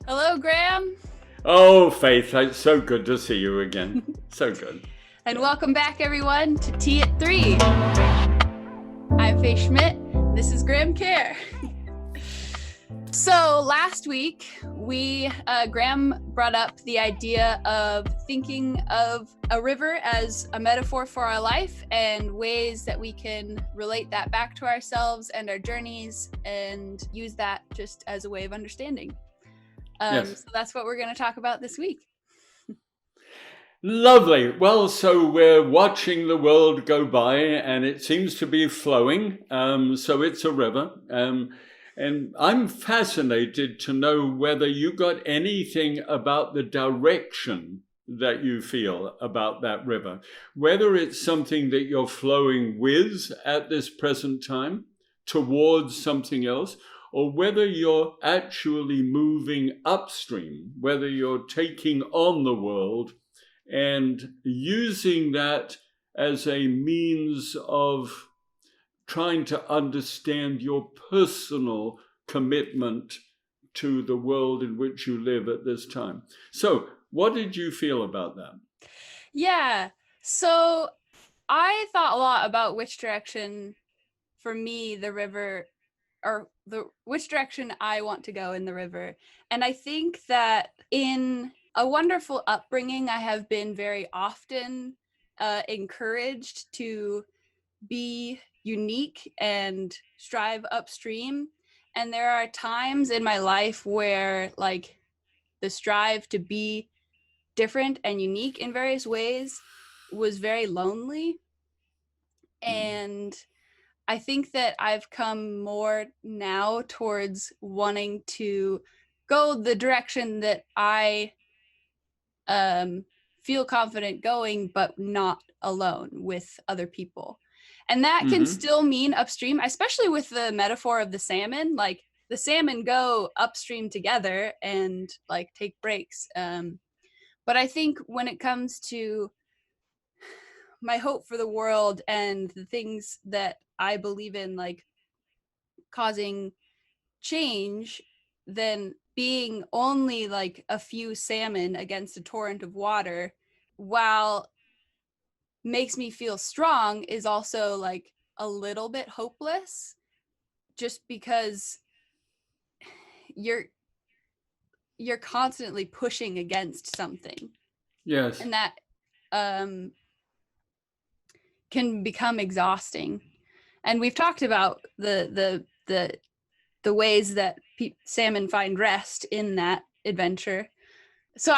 Hello, Graham. Oh, Faith, it's so good to see you again. So good. And welcome back, everyone, to Tea at 3. I'm Faith Schmidt. This is Graham Kerr. So last week, Graham brought up the idea of thinking of a river as a metaphor for our life and ways that we can relate that back to ourselves and our journeys and use that just as a way of understanding. Yes. So that's what we're going to talk about this week. Lovely. Well, so we're watching the world go by and it seems to be flowing. So it's a river. And I'm fascinated to know whether you got anything about the direction that you feel about that river, whether it's something that you're flowing with at this present time towards something else, or whether you're actually moving upstream, whether you're taking on the world and using that as a means of trying to understand your personal commitment to the world in which you live at this time. So, what did you feel about that? Yeah, so I thought a lot about which direction, for me, the river, or which direction I want to go in the river. And I think that in a wonderful upbringing, I have been very often encouraged to be unique and strive upstream. And there are times in my life where like the strive to be different and unique in various ways was very lonely. And I think that I've come more now towards wanting to go the direction that I feel confident going, but not alone with other people. And that can still mean upstream, especially with the metaphor of the salmon. Like the salmon go upstream together and like take breaks. But I think when it comes to my hope for the world and the things that I believe in, like causing change, then being only like a few salmon against a torrent of water, while makes me feel strong, is also like a little bit hopeless, just because you're constantly pushing against something. Yes. And that can become exhausting. And we've talked about the ways that salmon find rest in that adventure. So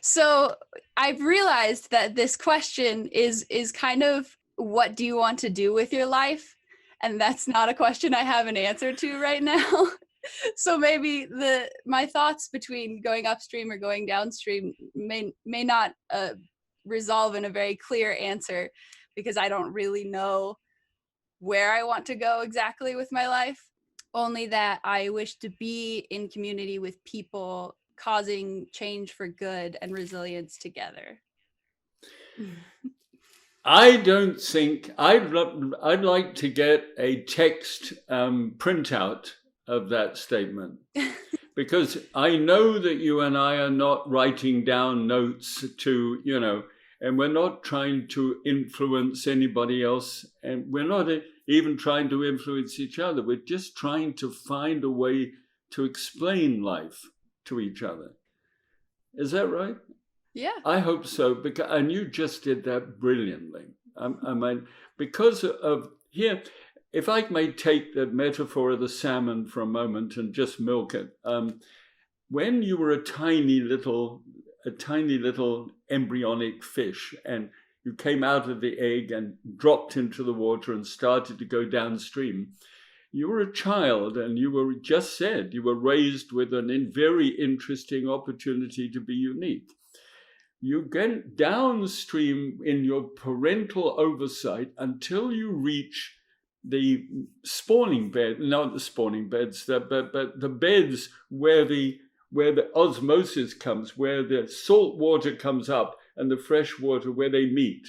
so I've realized that this question is kind of, what do you want to do with your life? And that's not a question I have an answer to right now. So maybe my thoughts between going upstream or going downstream may not resolve in a very clear answer, because I don't really know where I want to go exactly with my life. Only that I wish to be in community with people causing change for good and resilience together. I don't think I'd like to get a text printout of that statement, because I know that you and I are not writing down notes to, and we're not trying to influence anybody else, and we're not even trying to influence each other. We're just trying to find a way to explain life to each other. Is that right? Yeah. I hope so, and you just did that brilliantly. I mean, because of here, if I may take the metaphor of the salmon for a moment and just milk it. When you were a tiny little embryonic fish, and you came out of the egg and dropped into the water and started to go downstream, you were a child, and you were just said you were raised with a very interesting opportunity to be unique. You get downstream in your parental oversight until you reach the spawning bed, not the spawning beds, but the beds where the osmosis comes, where the salt water comes up and the fresh water, where they meet.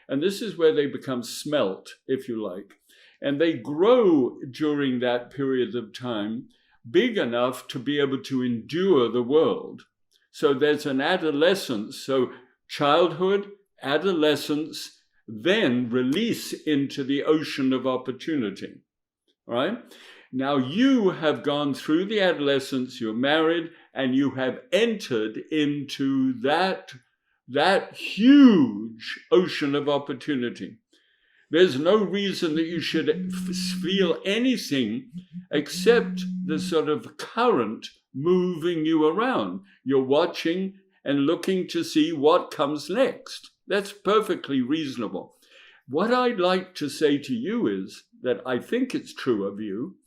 And this is where they become smelt, if you like. And they grow during that period of time big enough to be able to endure the world. So there's an adolescence. So childhood, adolescence, then release into the ocean of opportunity, right? Now you have gone through the adolescence, you're married, and you have entered into that huge ocean of opportunity. There's no reason that you should feel anything except the sort of current moving you around. You're watching and looking to see what comes next. That's perfectly reasonable. What I'd like to say to you is that I think it's true of you,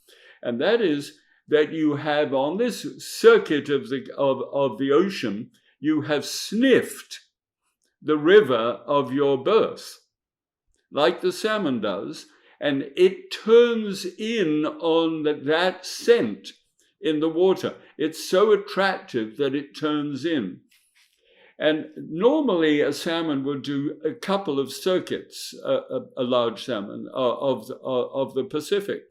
and that is that you have on this circuit of the ocean, you have sniffed the river of your birth, like the salmon does, and it turns in on that scent in the water. It's so attractive that it turns in. And normally a salmon would do a couple of circuits, a large salmon of the Pacific.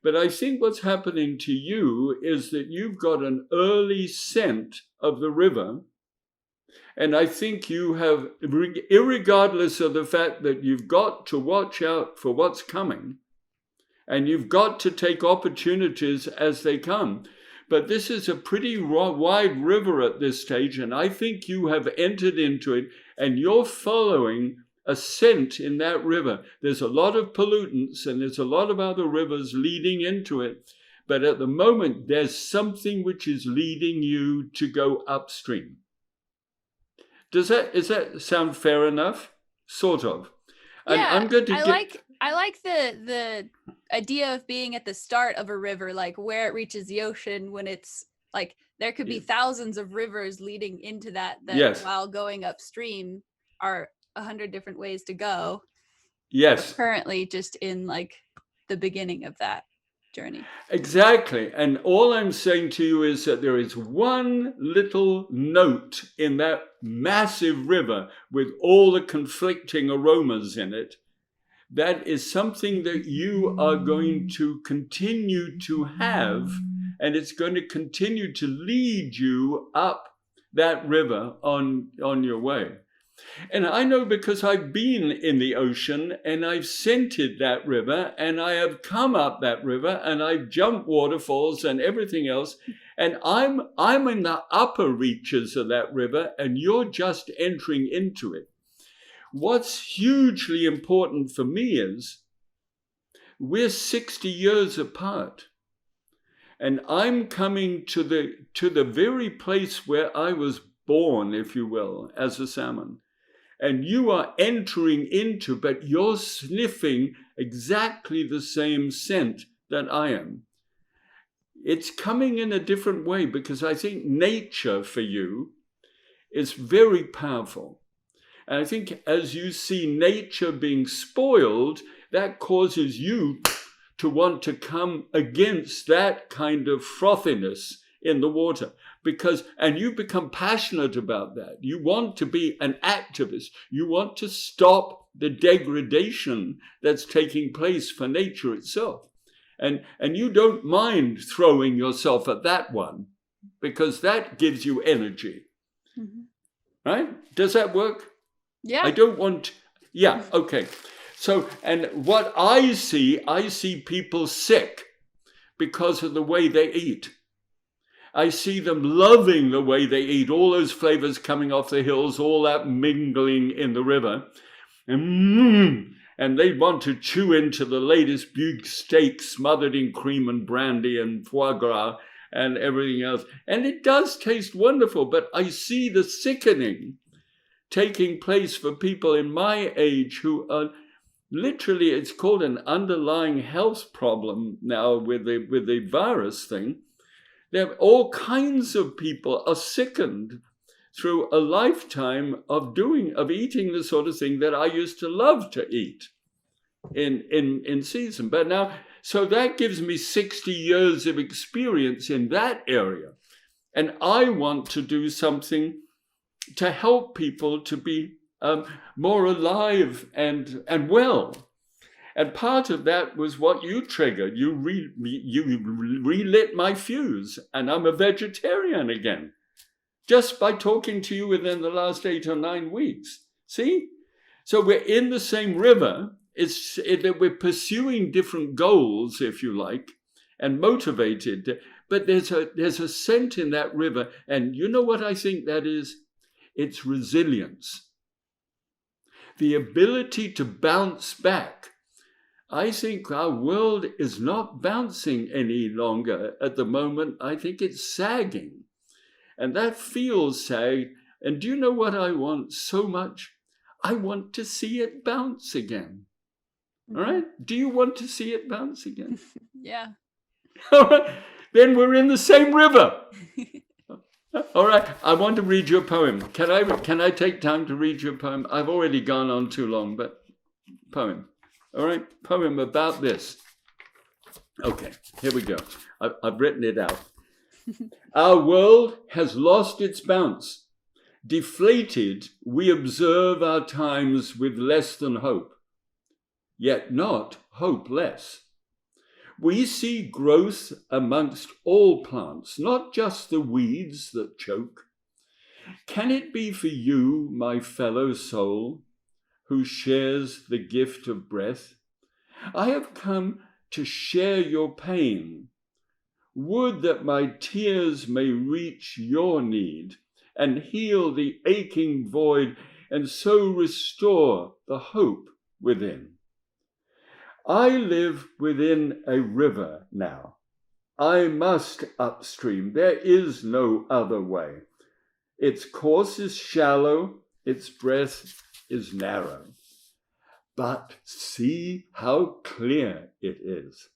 But I think what's happening to you is that you've got an early scent of the river. And I think you have, irregardless of the fact that you've got to watch out for what's coming, and you've got to take opportunities as they come. But this is a pretty wide river at this stage, and I think you have entered into it, and you're following a scent in that river. There's a lot of pollutants, and there's a lot of other rivers leading into it. But at the moment, there's something which is leading you to go upstream. Is that sound fair enough? Sort of. And Yeah, I'm going to I like the idea of being at the start of a river, like where it reaches the ocean, when it's like there could be thousands of rivers leading into that Yes. while going upstream are 100 different ways to go. Yes. We're currently just in like the beginning of that journey. Exactly. And all I'm saying to you is that there is one little note in that massive river with all the conflicting aromas in it. That is something that you are going to continue to have, and it's going to continue to lead you up that river on your way. And I know because I've been in the ocean and I've scented that river and I have come up that river and I've jumped waterfalls and everything else. And I'm in the upper reaches of that river and you're just entering into it. What's hugely important for me is we're 60 years apart. And I'm coming to the very place where I was born, if you will, as a salmon. And you are entering into, but you're sniffing exactly the same scent that I am. It's coming in a different way because I think nature for you is very powerful. And I think as you see nature being spoiled, that causes you to want to come against that kind of frothiness in the water. And you become passionate about that. You want to be an activist. You want to stop the degradation that's taking place for nature itself. And you don't mind throwing yourself at that one because that gives you energy. Mm-hmm. Right? Does that work? Yeah. I don't want... Yeah, okay. So, and what I see people sick because of the way they eat. I see them loving the way they eat, all those flavors coming off the hills, all that mingling in the river. And they want to chew into the latest big steak smothered in cream and brandy and foie gras and everything else. And it does taste wonderful, but I see the sickening taking place for people in my age who are literally, it's called an underlying health problem now with the virus thing. There are all kinds of people are sickened through a lifetime of eating the sort of thing that I used to love to eat in season. But now, so that gives me 60 years of experience in that area. And I want to do something to help people to be more alive and well. And part of that was what you triggered. You relit my fuse, and I'm a vegetarian again, just by talking to you within the last 8 or 9 weeks. See? So we're in the same river. It's that we're pursuing different goals, if you like, and motivated. But there's a scent in that river. And you know what I think that is? It's resilience. The ability to bounce back. I think our world is not bouncing any longer at the moment. I think it's sagging. And that feels sag. And do you know what I want so much? I want to see it bounce again. All right? Do you want to see it bounce again? Yeah. All right. Then we're in the same river. All right. I want to read you a poem. Can I take time to read you a poem? I've already gone on too long, but poem. All right. Poem about this. Okay. Here we go. I've written it out. Our world has lost its bounce. Deflated, we observe our times with less than hope, yet not hopeless. We see growth amongst all plants, not just the weeds that choke. Can it be for you, my fellow soul, who shares the gift of breath? I have come to share your pain. Would that my tears may reach your need and heal the aching void, and so restore the hope within. I live within a river now. I must upstream. There is no other way. Its course is shallow, its breadth is narrow. But see how clear it is.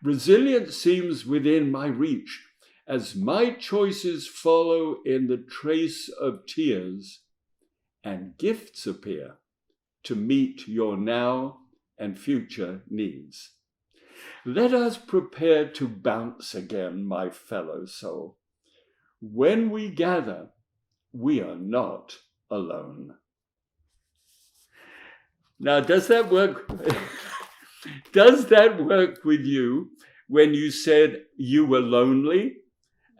Resilience seems within my reach, as my choices follow in the trace of tears, and gifts appear to meet your now and future needs. Let us prepare to bounce again, my fellow soul. When we gather, we are not alone. Now, does that work? Does that work with you when you said you were lonely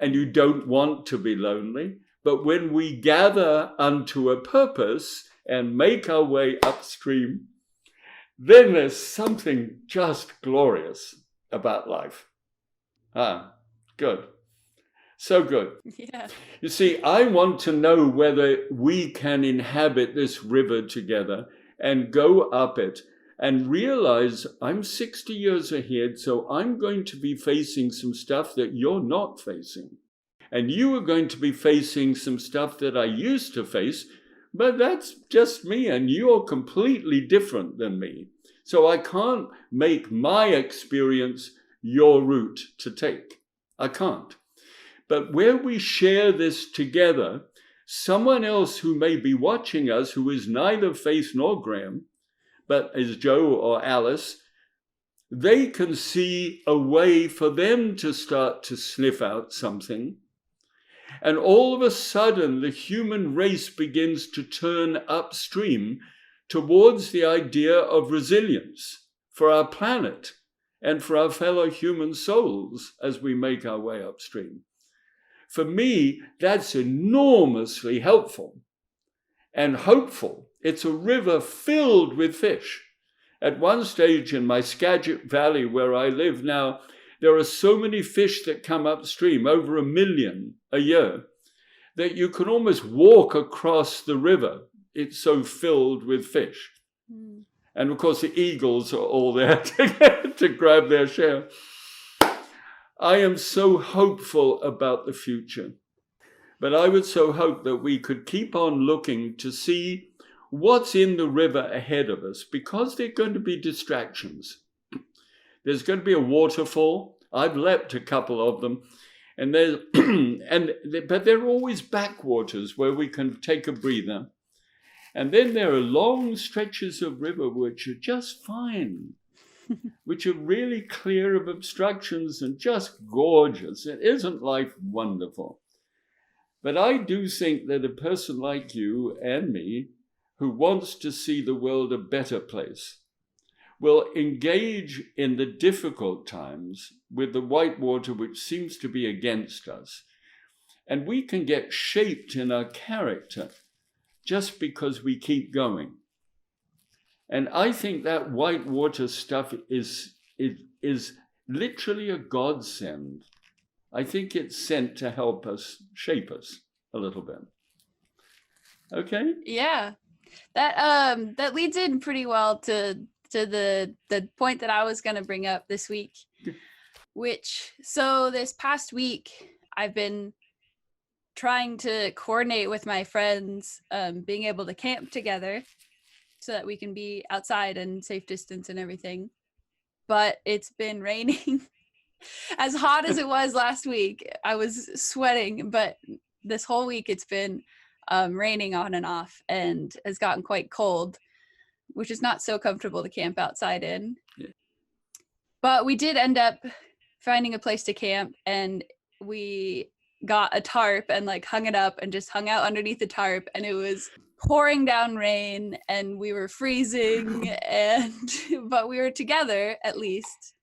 and you don't want to be lonely? But when we gather unto a purpose and make our way upstream, then there's something just glorious about life. Good. So good. Yeah. You see, I want to know whether we can inhabit this river together and go up it and realize I'm 60 years ahead, so I'm going to be facing some stuff that you're not facing. And you are going to be facing some stuff that I used to face, but that's just me, and you're completely different than me. So I can't make my experience your route to take. I can't. But where we share this together, someone else who may be watching us, who is neither Faith nor Graham, but is Joe or Alice, they can see a way for them to start to sniff out something. And all of a sudden, the human race begins to turn upstream towards the idea of resilience for our planet and for our fellow human souls as we make our way upstream. For me, that's enormously helpful and hopeful. It's a river filled with fish. At one stage in my Skagit Valley, where I live now, there are so many fish that come upstream, over 1 million a year, that you can almost walk across the river. It's so filled with fish. Mm. And of course, the eagles are all there to grab their share. I am so hopeful about the future. But I would so hope that we could keep on looking to see what's in the river ahead of us, because there are going to be distractions. There's going to be a waterfall. I've leapt a couple of them. And but there are always backwaters where we can take a breather. And then there are long stretches of river which are just fine, which are really clear of obstructions and just gorgeous. Isn't life wonderful? But I do think that a person like you and me, who wants to see the world a better place, will engage in the difficult times with the white water which seems to be against us. And we can get shaped in our character just because we keep going. And I think that white water stuff is literally a godsend. I think it's sent to help us shape us a little bit. Okay? Yeah. That leads in pretty well to the point that I was going to bring up this week, which, so this past week I've been trying to coordinate with my friends, being able to camp together so that we can be outside and safe distance and everything. But it's been raining. As hot as it was last week, I was sweating, but this whole week it's been raining on and off and has gotten quite cold, which is not so comfortable to camp outside in. Yeah. But we did end up finding a place to camp, and we got a tarp and like hung it up and just hung out underneath the tarp, and it was pouring down rain and we were freezing and but we were together at least.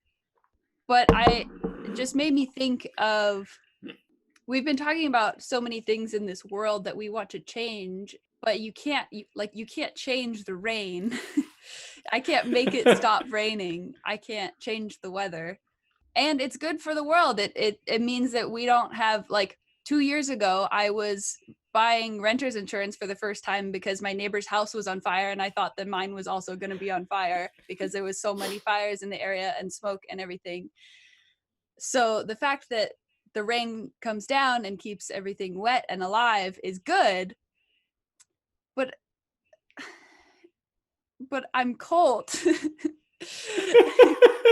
But it just made me think of, we've been talking about so many things in this world that we want to change, but you can't change the rain. I can't make it stop raining. I can't change the weather. And it's good for the world. It means that we don't have, like, 2 years ago I was buying renter's insurance for the first time because my neighbor's house was on fire, and I thought that mine was also going to be on fire because there was so many fires in the area and smoke and everything. So the fact that the rain comes down and keeps everything wet and alive is good, but I'm cold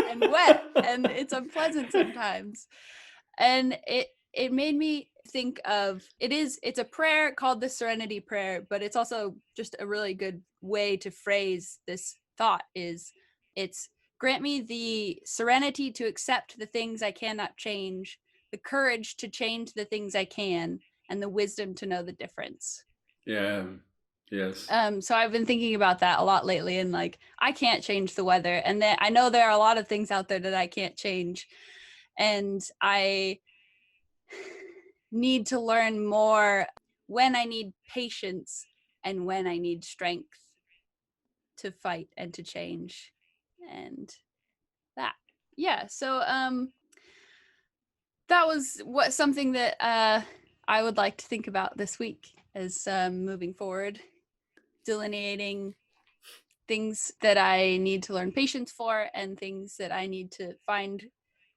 and wet, and it's unpleasant sometimes. And it made me think of, it's a prayer called the Serenity Prayer, but it's also just a really good way to phrase this thought. It's grant me the serenity to accept the things I cannot change, the courage to change the things I can, and the wisdom to know the difference. Yeah. Yes. So I've been thinking about that a lot lately, and like, I can't change the weather, and then I know there are a lot of things out there that I can't change, and I need to learn more when I need patience and when I need strength to fight and to change. And that, yeah, so that was something that I would like to think about this week as moving forward, delineating things that I need to learn patience for and things that I need to find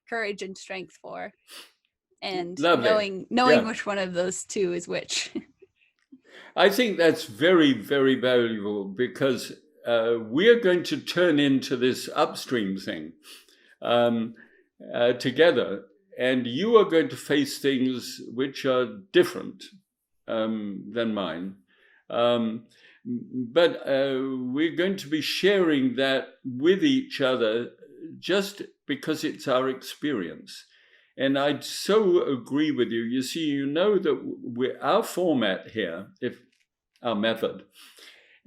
courage and strength for, and Lovely. knowing Yeah. which one of those two is which. I think that's very, very valuable because we're going to turn into this upstream thing together, and you are going to face things which are different than mine. But we're going to be sharing that with each other just because it's our experience. And I'd so agree with you. You see, you know that our format here, if our method,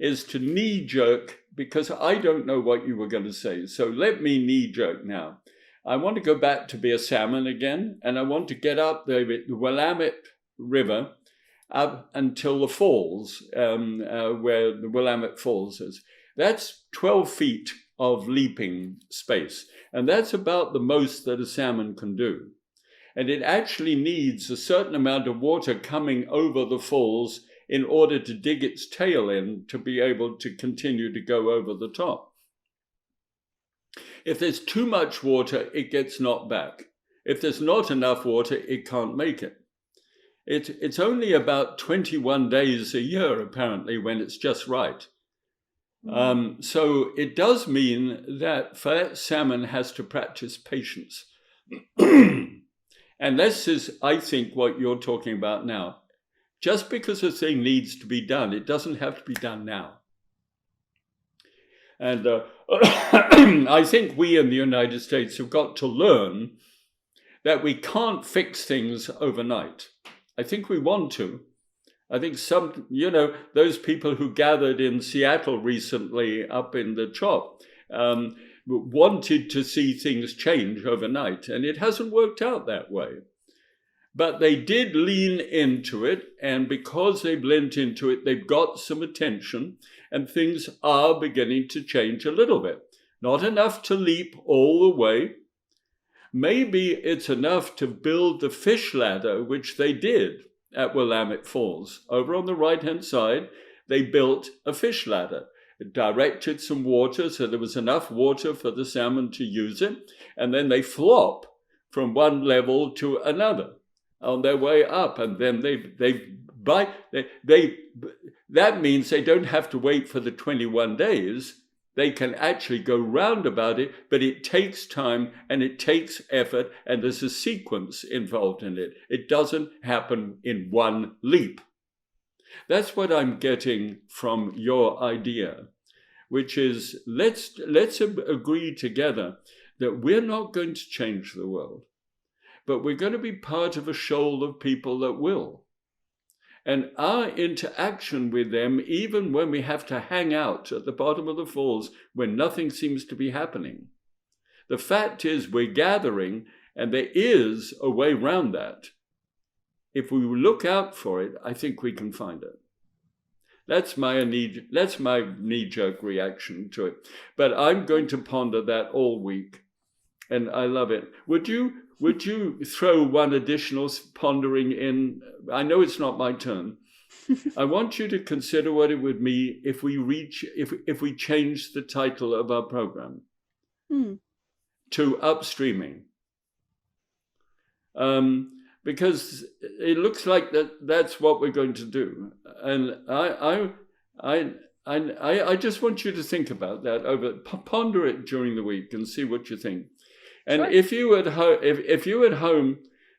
is to knee jerk, because I don't know what you were going to say. So let me knee jerk now. I want to go back to be a salmon again, and I want to get up the Willamette River up until the falls, where the Willamette Falls is. That's 12 feet of leaping space, and that's about the most that a salmon can do. And it actually needs a certain amount of water coming over the falls in order to dig its tail in to be able to continue to go over the top. If there's too much water, it gets knocked back. If there's not enough water, it can't make it. It's only about 21 days a year, apparently, when it's just right. So it does mean that that salmon has to practice patience. And this is, I think, what you're talking about now. Just because a thing needs to be done, it doesn't have to be done now. And I think we in the United States have got to learn that we can't fix things overnight. I think we want to. I think those people who gathered in Seattle recently up in the CHOP, wanted to see things change overnight, and it hasn't worked out that way. But they did lean into it, and because they've leaned into it, they've got some attention, and things are beginning to change a little bit. Not enough to leap all the way. Maybe it's enough to build the fish ladder, which they did at Willamette Falls. Over on the right-hand side, they built a fish ladder. It directed some water so there was enough water for the salmon to use it, and then they flop from one level to another on their way up, and then that means they don't have to wait for the 21 days. They can actually go round about it, but it takes time and it takes effort, and there's a sequence involved in it. It doesn't happen in one leap. That's what I'm getting from your idea, which is let's agree together that we're not going to change the world, but we're going to be part of a shoal of people that will. And our interaction with them, even when we have to hang out at the bottom of the falls when nothing seems to be happening, the fact is we're gathering, and there is a way around that. If we look out for it, I think we can find it. That's my knee-jerk reaction to it. But I'm going to ponder that all week, and I love it. Would you throw one additional pondering in? I know it's not my turn. I want you to consider what it would mean if we change the title of our program to upstreaming. Because it looks like that's what we're going to do. And I just want you to think about that, ponder it during the week and see what you think. And sure. if you at home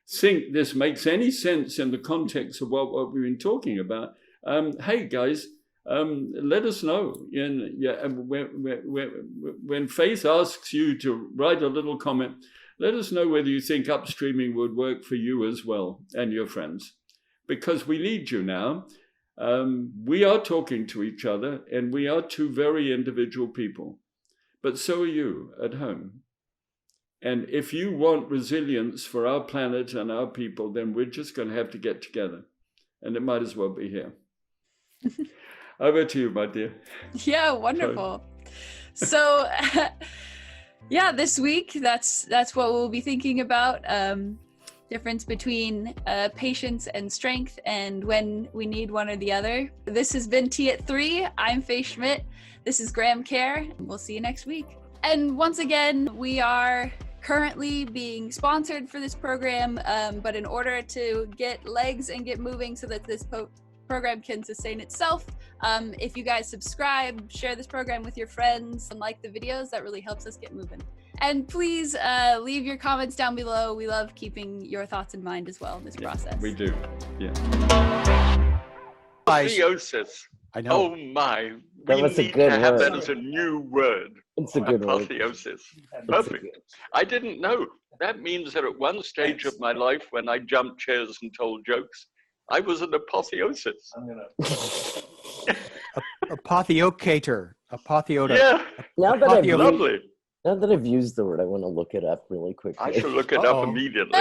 think this makes any sense in the context of what we've been talking about, hey guys, let us know. When Faith asks you to write a little comment, let us know whether you think upstreaming would work for you as well and your friends, because we need you now. We are talking to each other, and we are two very individual people, but so are you at home. And if you want resilience for our planet and our people, then we're just going to have to get together. And it might as well be here. Over to you, my dear. Yeah, wonderful. So, yeah, this week, that's what we'll be thinking about. Difference between patience and strength, and when we need one or the other. This has been Tea at 3. I'm Faye Schmidt. This is Graham Kerr. We'll see you next week. And once again, we are currently being sponsored for this program, but in order to get legs and get moving so that this program can sustain itself, if you guys subscribe, share this program with your friends, and like the videos, that really helps us get moving. And please leave your comments down below. We love keeping your thoughts in mind as well in this process. We do, yeah. Apotheosis. I know. Oh my. That was a good to have word. that as a new word. It's a good word. Apotheosis. Perfect. I didn't know. That means that at one stage of my life, when I jumped chairs and told jokes, I was an apotheosis. Apotheocator. Apotheota. Yeah. Now Lovely. that I've used the word, I want to look it up really quickly. I shall look it up immediately.